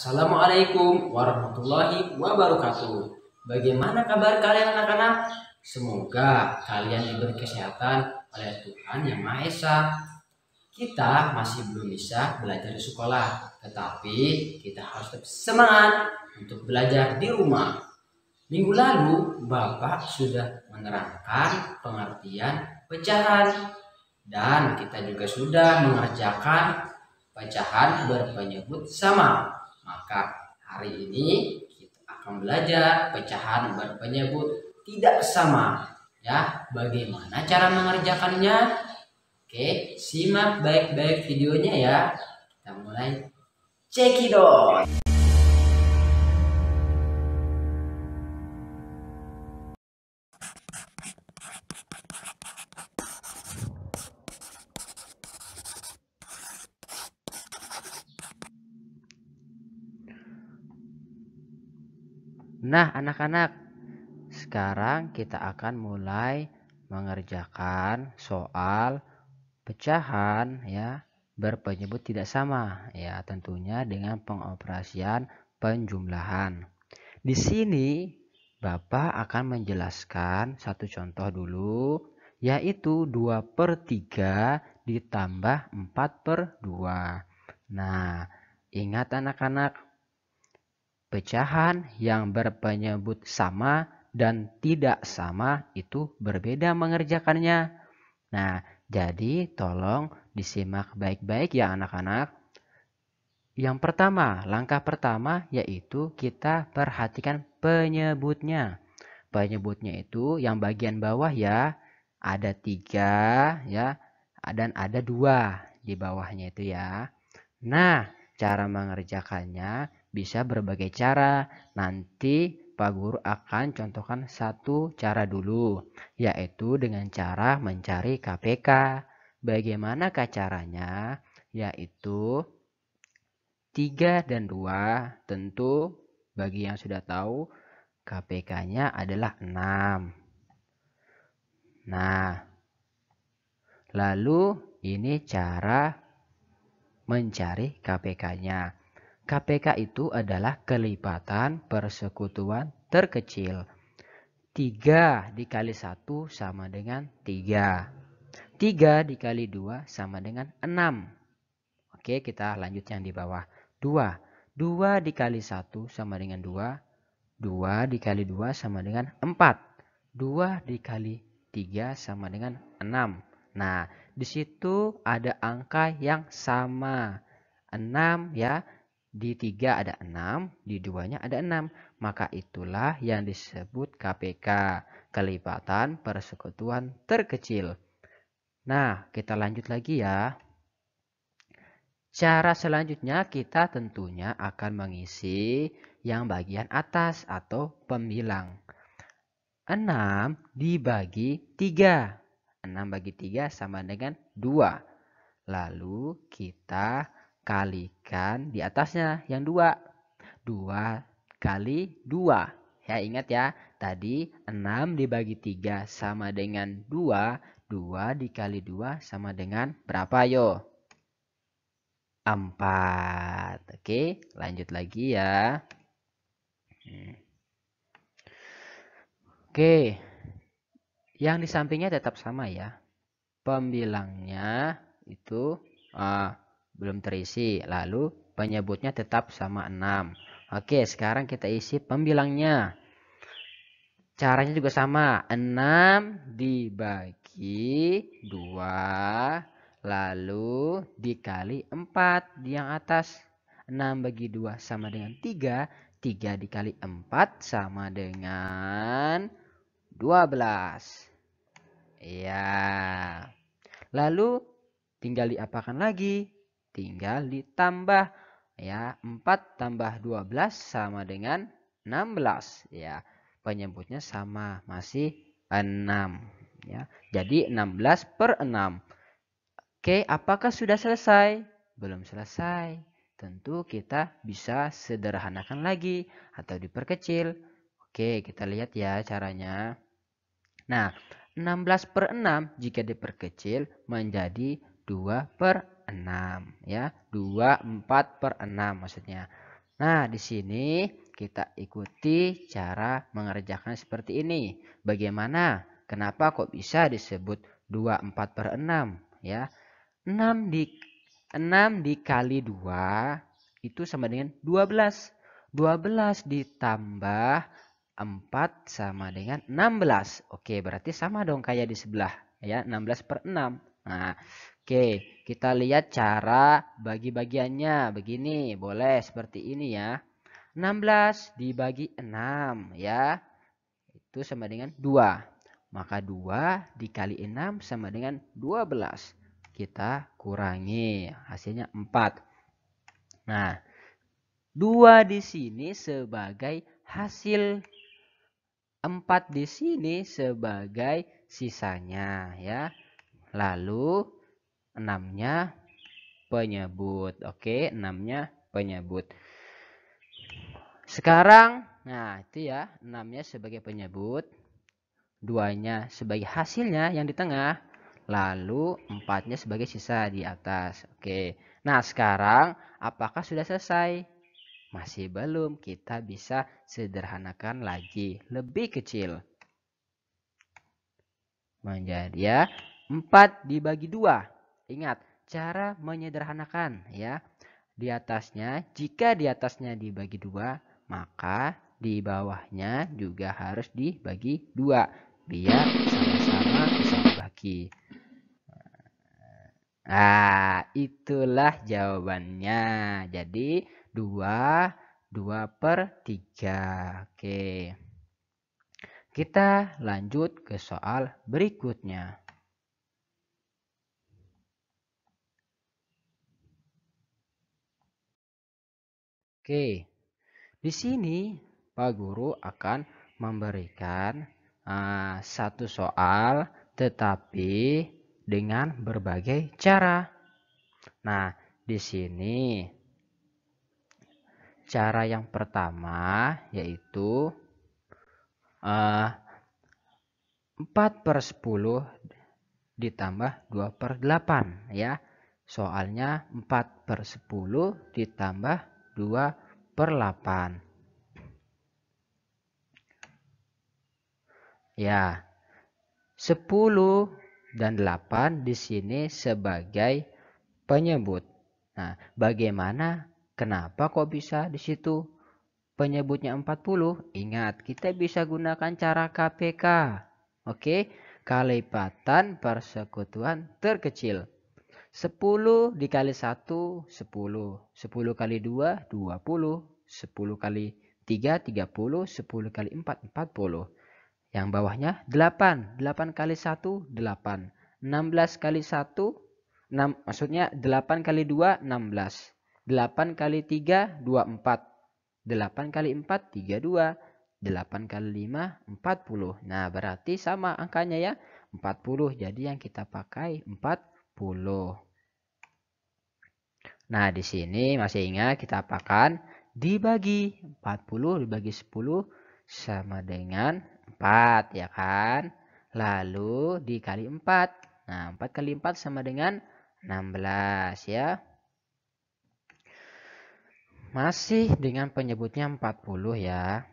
Assalamualaikum warahmatullahi wabarakatuh. Bagaimana kabar kalian anak-anak? Semoga kalian diberi kesehatan oleh Tuhan Yang Maha Esa. Kita masih belum bisa belajar di sekolah, tetapi kita harus tetap semangat untuk belajar di rumah. Minggu lalu Bapak sudah menerangkan pengertian pecahan dan kita juga sudah mengerjakan pecahan berpenyebut sama. Maka hari ini kita akan belajar pecahan berpenyebut tidak sama. Ya, bagaimana cara mengerjakannya? Oke, simak baik-baik videonya ya. Kita mulai cekidot. Nah, anak-anak, sekarang kita akan mulai mengerjakan soal pecahan ya berpenyebut tidak sama ya, tentunya dengan pengoperasian penjumlahan. Di sini Bapak akan menjelaskan satu contoh dulu, yaitu 2/3 ditambah 4/2. Nah, ingat anak-anak, pecahan yang berpenyebut sama dan tidak sama itu berbeda mengerjakannya. Nah, jadi tolong disimak baik-baik ya anak-anak. Yang pertama, langkah pertama yaitu kita perhatikan penyebutnya. Penyebutnya itu yang bagian bawah ya, ada 3 ya, dan ada 2 di bawahnya itu ya. Nah, cara mengerjakannya bisa berbagai cara. Nanti Pak Guru akan contohkan satu cara dulu, yaitu dengan cara mencari KPK. Bagaimanakah caranya? Yaitu 3 dan 2. Tentu bagi yang sudah tahu, KPK-nya adalah 6. Nah, lalu ini cara mencari KPK-nya. KPK itu adalah kelipatan persekutuan terkecil. 3 dikali 1 sama dengan 3. 3 dikali 2 sama dengan 6. Oke, kita lanjut yang di bawah. 2. 2 dikali 1 sama dengan 2. 2 dikali 2 sama dengan 4. 2 dikali 3 sama dengan 6. Nah, di situ ada angka yang sama. 6 ya. Di 3 ada 6, di 2-nya ada 6. Maka itulah yang disebut KPK, kelipatan persekutuan terkecil. Nah, kita lanjut lagi ya. Cara selanjutnya kita tentunya akan mengisi yang bagian atas atau pembilang. 6 dibagi 3. 6 bagi 3 sama dengan 2. Lalu kita kalikan di atasnya yang 2. 2 kali 2. Ya, ingat ya. Tadi 6 dibagi 3 sama dengan 2. 2 dikali 2 sama dengan berapa yo? 4. Oke, lanjut lagi ya. Oke, yang di sampingnya tetap sama ya. Pembilangnya itu belum terisi. Lalu penyebutnya tetap sama 6. Oke, sekarang kita isi pembilangnya. Caranya juga sama. 6 dibagi 2. Lalu dikali 4 di yang atas. 6 bagi 2 sama dengan 3. 3 dikali 4 sama dengan 12. Ya. Lalu tinggal diapakan lagi? Tinggal ditambah. Ya, 4 tambah 12 sama dengan 16. Ya, penyebutnya sama, masih 6. Ya, jadi 16/6. Oke, apakah sudah selesai? Belum selesai. Tentu kita bisa sederhanakan lagi atau diperkecil. Oke, kita lihat ya caranya. Nah, 16/6 jika diperkecil menjadi 2/6 ya. 24/6 maksudnya. Nah, di sini kita ikuti cara mengerjakan seperti ini. Bagaimana? Kenapa kok bisa disebut 24/6? Ya, 6 dikali 2 itu sama dengan 12. 12 ditambah 4 sama dengan 16. Oke, berarti sama dong kayak di sebelah. Ya, 16/6. Nah, oke, kita lihat cara bagi-bagiannya. Begini, boleh seperti ini ya. 16 dibagi 6 ya. Itu sama dengan 2. Maka 2 dikali 6 sama dengan 12. Kita kurangi, hasilnya 4. Nah, 2 di sini sebagai hasil, 4 di sini sebagai sisanya ya. Lalu 6-nya penyebut. Oke, 6-nya penyebut. Sekarang, nah itu ya, 6-nya sebagai penyebut, 2-nya sebagai hasilnya yang di tengah, lalu 4-nya sebagai sisa di atas. Oke, nah sekarang apakah sudah selesai? Masih belum, kita bisa sederhanakan lagi, lebih kecil. Menjadi ya, 4 dibagi 2. Ingat, cara menyederhanakan ya. Di atasnya, jika di atasnya dibagi 2, maka di bawahnya juga harus dibagi 2 biar sama-sama bisa dibagi. Nah, itulah jawabannya. Jadi 2/3. Oke. Kita lanjut ke soal berikutnya. Oke. Di sini Pak Guru akan memberikan satu soal tetapi dengan berbagai cara. Nah, di sini cara yang pertama yaitu 4/10 ditambah 2/8 ya. Soalnya 4/10 ditambah 2/8. Ya, 10 dan 8 di sini sebagai penyebut. Nah, bagaimana? Kenapa kok bisa di situ penyebutnya 40? Ingat, kita bisa gunakan cara KPK. Oke, kelipatan persekutuan terkecil. 10 dikali 1, 10. 10 kali 2, 20. 10 kali 3, 30. 10 kali 4, 40. Yang bawahnya 8. 8 kali 1, 8. 16 kali 1, 6, maksudnya 8 kali 2, 16. 8 kali 3, 24. 8 kali 4, 32. 8 kali 5, 40. Nah, berarti sama angkanya ya, 40. Jadi yang kita pakai 40. Nah, di sini masih ingat kita apakan? Dibagi 40 dibagi 10 sama dengan 4 ya kan? Lalu dikali 4. Nah, 4 kali 4 sama dengan 16 ya. Masih dengan penyebutnya 40 ya.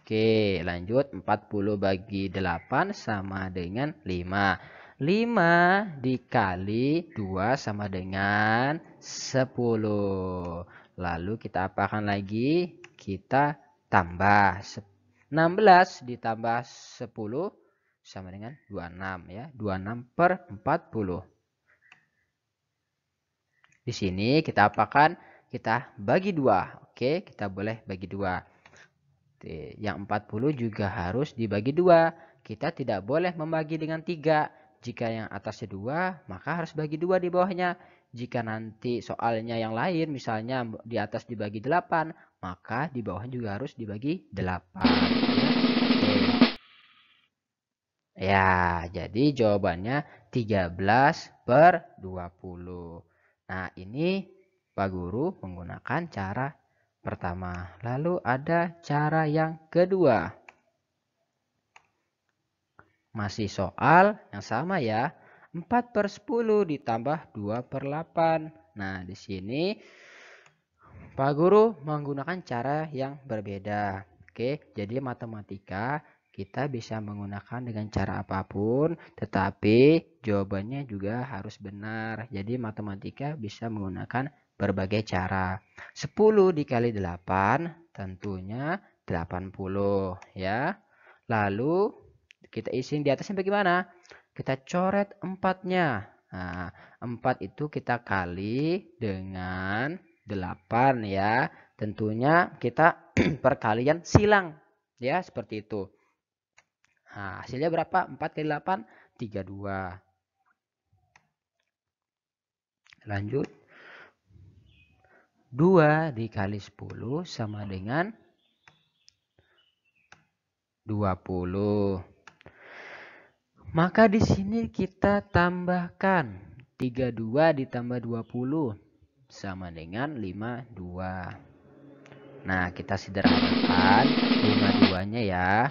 Oke, lanjut. 40 bagi 8 sama dengan 5. 5 dikali 2 sama dengan 10. Lalu kita apakan lagi? Kita tambah. 16 ditambah 10 sama dengan 26 ya. 26/40. Di sini kita apakan? Kita bagi 2. Oke, kita boleh bagi 2. Yang 40 juga harus dibagi 2. Kita tidak boleh membagi dengan 3. Jika yang atasnya 2, maka harus bagi 2 di bawahnya. Jika nanti soalnya yang lain, misalnya di atas dibagi 8, maka di bawah juga harus dibagi 8. Ya, jadi jawabannya 13/20. Nah, ini Pak Guru menggunakan cara pertama. Lalu ada cara yang kedua. Masih soal yang sama ya. 4/10 ditambah 2/8. Nah, di sini Pak Guru menggunakan cara yang berbeda. Oke, jadi matematika kita bisa menggunakan dengan cara apapun, tetapi jawabannya juga harus benar. Jadi matematika bisa menggunakan berbagai cara. 10 dikali 8 tentunya 80 ya. Lalu kita isi di atasnya bagaimana? Kita coret 4-nya. Nah, 4 itu kita kali dengan 8 ya. Tentunya kita perkalian silang ya, seperti itu. Nah, hasilnya berapa? 4 kali 8 32. Lanjut. 2 dikali 10 sama dengan 20. Maka di sini kita tambahkan 32 ditambah 20 sama dengan 52. Nah, kita sederhanakan 52-nya ya.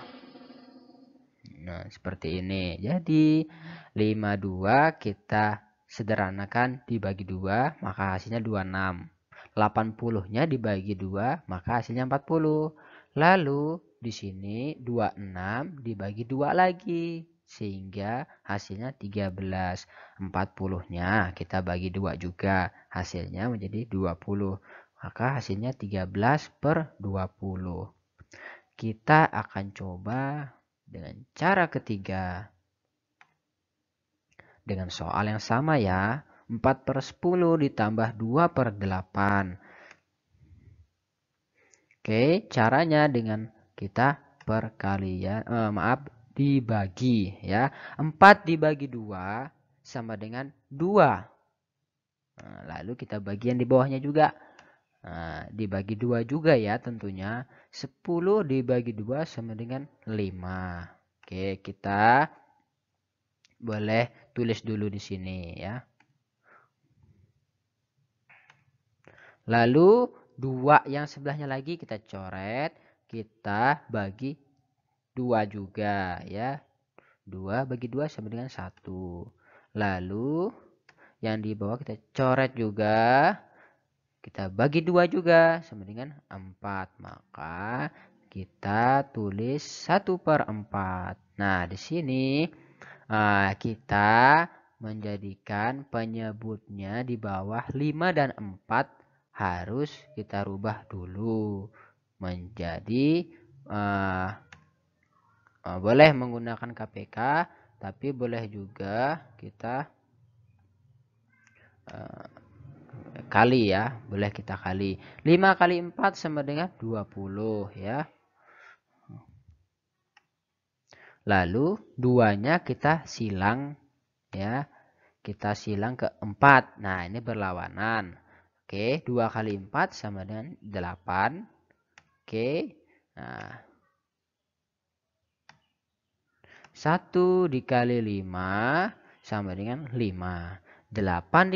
Nah, seperti ini. Jadi 52 kita sederhanakan dibagi 2, maka hasilnya 26. 80-nya dibagi 2, maka hasilnya 40. Lalu di sini 26 dibagi 2 lagi, sehingga hasilnya 13. 40-nya kita bagi 2 juga, hasilnya menjadi 20. Maka hasilnya 13/20. Kita akan coba dengan cara ketiga. Dengan soal yang sama ya. 4/10 ditambah 2/8. Oke, caranya dengan kita perkalian, dibagi ya. 4 dibagi 2 sama dengan 2. Nah, lalu kita bagi yang di bawahnya juga. Nah, dibagi 2 juga ya tentunya. 10 dibagi 2 sama dengan 5. Oke, kita boleh tulis dulu di sini ya. Lalu 2 yang sebelahnya lagi kita coret, kita bagi 2 juga ya. 2 bagi 2 sama dengan 1. Lalu yang di bawah kita coret juga. Kita bagi 2 juga sama dengan 4. Maka kita tulis 1/4. Nah, di sini kita menjadikan penyebutnya di bawah 5 dan 4 harus kita rubah dulu menjadi boleh menggunakan KPK, tapi boleh juga kita kali ya, boleh kita kali. 5 kali 4 sama dengan 20 ya. Lalu 2-nya kita silang ya. Kita silang ke 4. Nah, ini berlawanan. Oke, 2 kali 4 sama dengan 8. Oke. Nah, 1 dikali 5 sama dengan 5. 8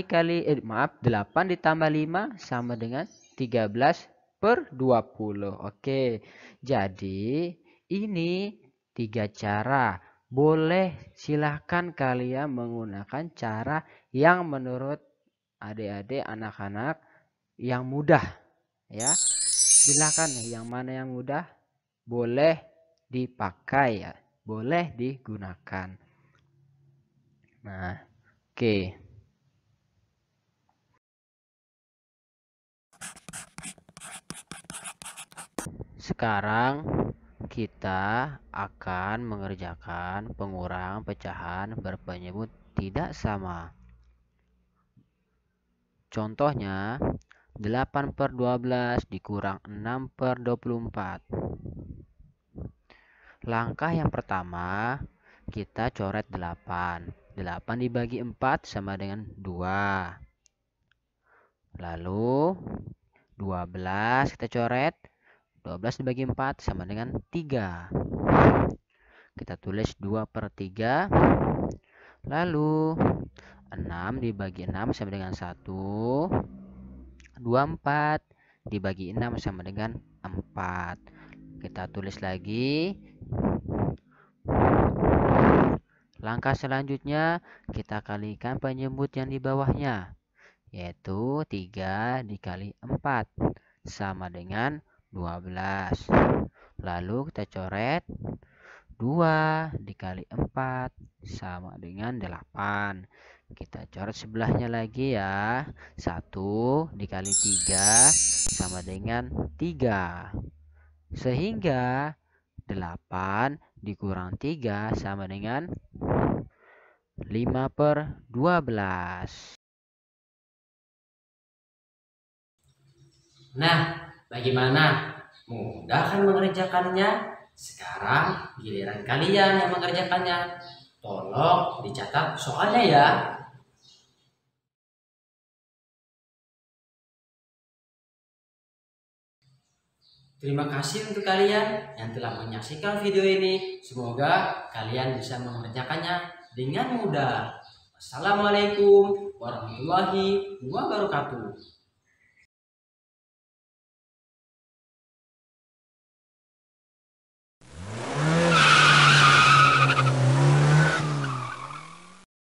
ditambah 5 sama dengan 13/20. Oke, jadi ini 3 cara. Boleh silahkan kalian menggunakan cara yang menurut adik-adik anak-anak yang mudah ya. Silahkan yang mana yang mudah boleh dipakai ya, boleh digunakan. Nah, oke. Sekarang kita akan mengerjakan pengurangan pecahan berpenyebut tidak sama. Contohnya 8/12 dikurang 6/24. Langkah yang pertama, kita coret 8. 8 dibagi 4 sama dengan 2. Lalu 12 kita coret. 12 dibagi 4 sama dengan 3. Kita tulis 2/3. Lalu 6 dibagi 6 sama dengan 1. 24 dibagi 6 sama dengan 4. Kita tulis lagi. Langkah selanjutnya kita kalikan penyebut yang di bawahnya, yaitu 3 dikali 4 sama dengan 12. Lalu kita coret 2 dikali 4 sama dengan 8. Kita coret sebelahnya lagi ya. 1 dikali 3 sama dengan 3. Sehingga 8 dikurang 3 sama dengan 5/12. Nah, bagaimana? Mudah kan mengerjakannya? Sekarang giliran kalian yang mengerjakannya. Tolong dicatat soalnya ya. Terima kasih untuk kalian yang telah menyaksikan video ini. Semoga kalian bisa mengerjakannya dengan mudah. Wassalamualaikum warahmatullahi wabarakatuh.